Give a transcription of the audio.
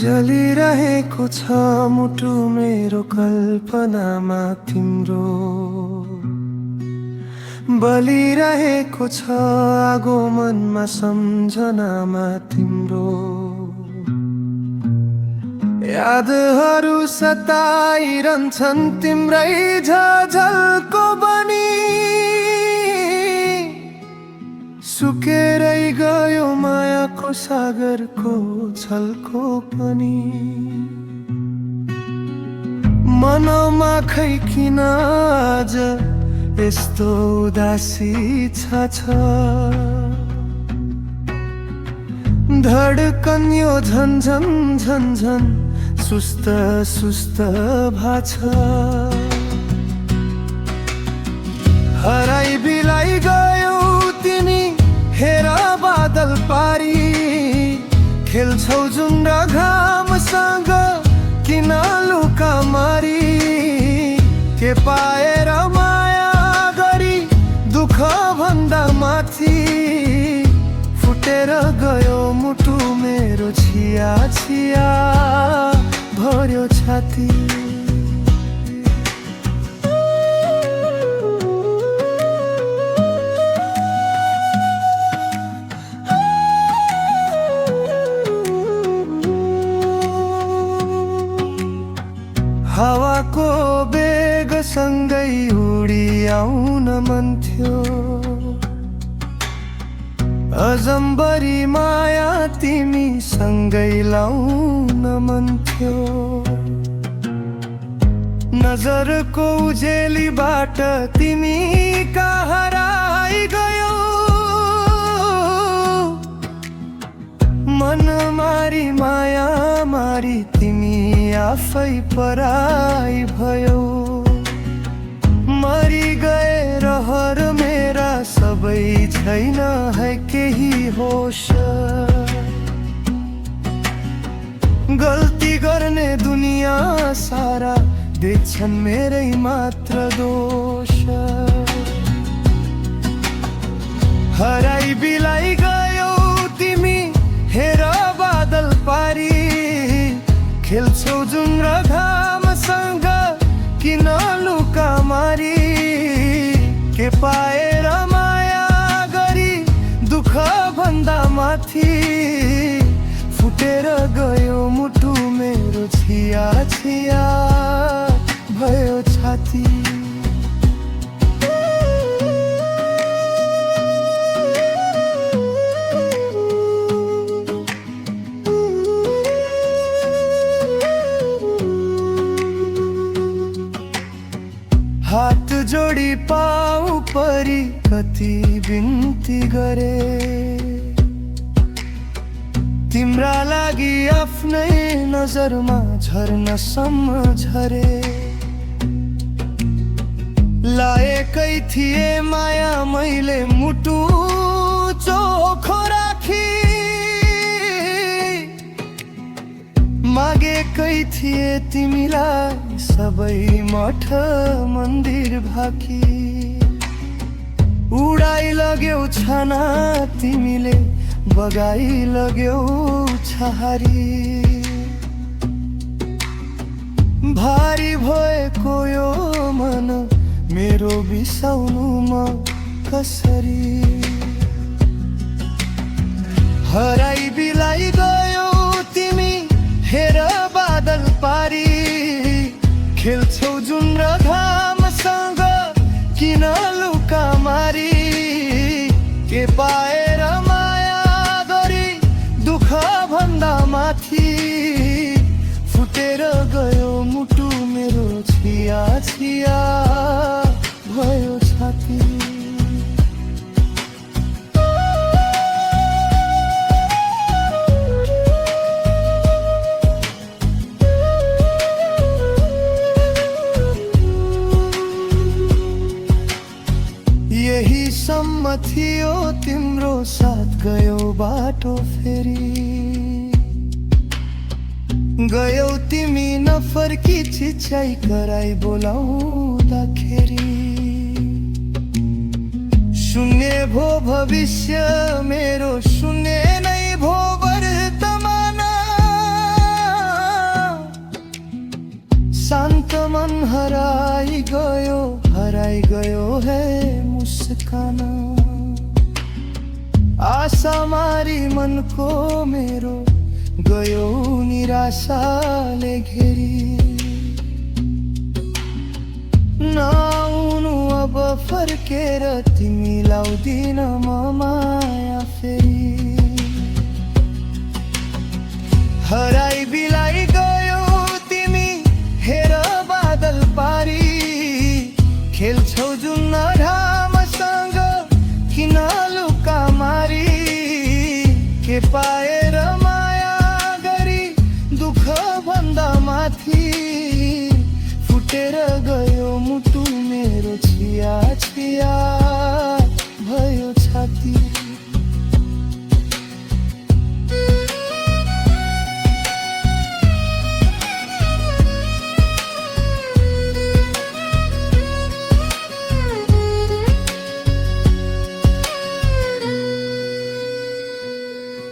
जलिरहेको छ मुटु मेरो कल्पनामा तिम्रो, बलिरहेको छ आगो मनमा सम्झनामा तिम्रो। यादहरू सताइरहन्छन् तिम्रै झझल्को बनी, सुकेरै गयो मायाको सागरको छलको पनि। मनमा खै किन आज यस्तो उदासी छ, धडकन यो झन्झन झन्झन सुस्त सुस्त भाछ। हराई बिलाई गयो तिमी हेर बादल पारी, खेल्छौ जुन र घामसँग किन लुका मारी। के पाएर माया गरी दुःख भन्दा माथि, फुटेर गयो मुटु मेरो छिया छिया भर्यो छाती। हावाको बेगसँगै उडी आउन मन थियो, अजम्बरी माया तिमी सँगै लाउन मन थियो। नजरको उजेलीबाट तिमी कहाँ हराइ गयो, मन मारी माया मारी तिमी आफै पराई भयो। मरि गए रहर मेरा सबै छैन है केही होश, गल्ती गर्ने दुनिया सारा देख्छन् मेरै मात्र दोष। हराई बिलाई गयो तिमी हेर बादल पारी, खेल्छौ जुन र घामसँग किन लुका मारी। के पाएर माया गरी दुःख भन्दा माथि, फुटेर गयो मुटु मेरो छिया छिया भयो छाती। हात जोडी पाउ परी कति बिन्ती गरे, तिम्रा लागि आफ्नै नजरमा झर्न सम्झरे। लाएकै थिए माया मैले मुटु चोखो राखी, मागेकै थिए तिमीलाई सबै मठ मन्दिर भाकी। उडाइ लग्यौ छाना तिमीले बगाई लग्यौ छहारी। भारी भएको यो मन मेरो बिसाउनु म कसरी। हराई बिलाई गयो तिमी हेर बादल पारी, खेल्छौ जुन र घामसँग किन लुका मारी। के पाएर माया गरी दुःख भन्दा माथि, फुटेर गयो मुटु मेरो छिया छिया भयो छाती। यही सम्म थियो तिम्रो साथ गयो बाटो फेरि, गयौ तिमी नफर्की चिच्याइ कराई बोलाउँदाखेरि। शून्य भो भविष्य मेरो, शून्य नै भो वर्तमान। मन हराई गयो है मुस्कान। आशा मारी मन को मेरो गयो निराशाले घेरी। नआउनु अब फर्केर तिमी लाउँदिन म माया फेरि। हराई बिलाई गयो तिमी हेर बादल पारी। खेल्छौ जुन घामसँग किन लुका मारी। के पाएर माया गरी दुःख भन्दा माथि फुटेर गयो मुटु मेरो छिया छिया भयो छाती।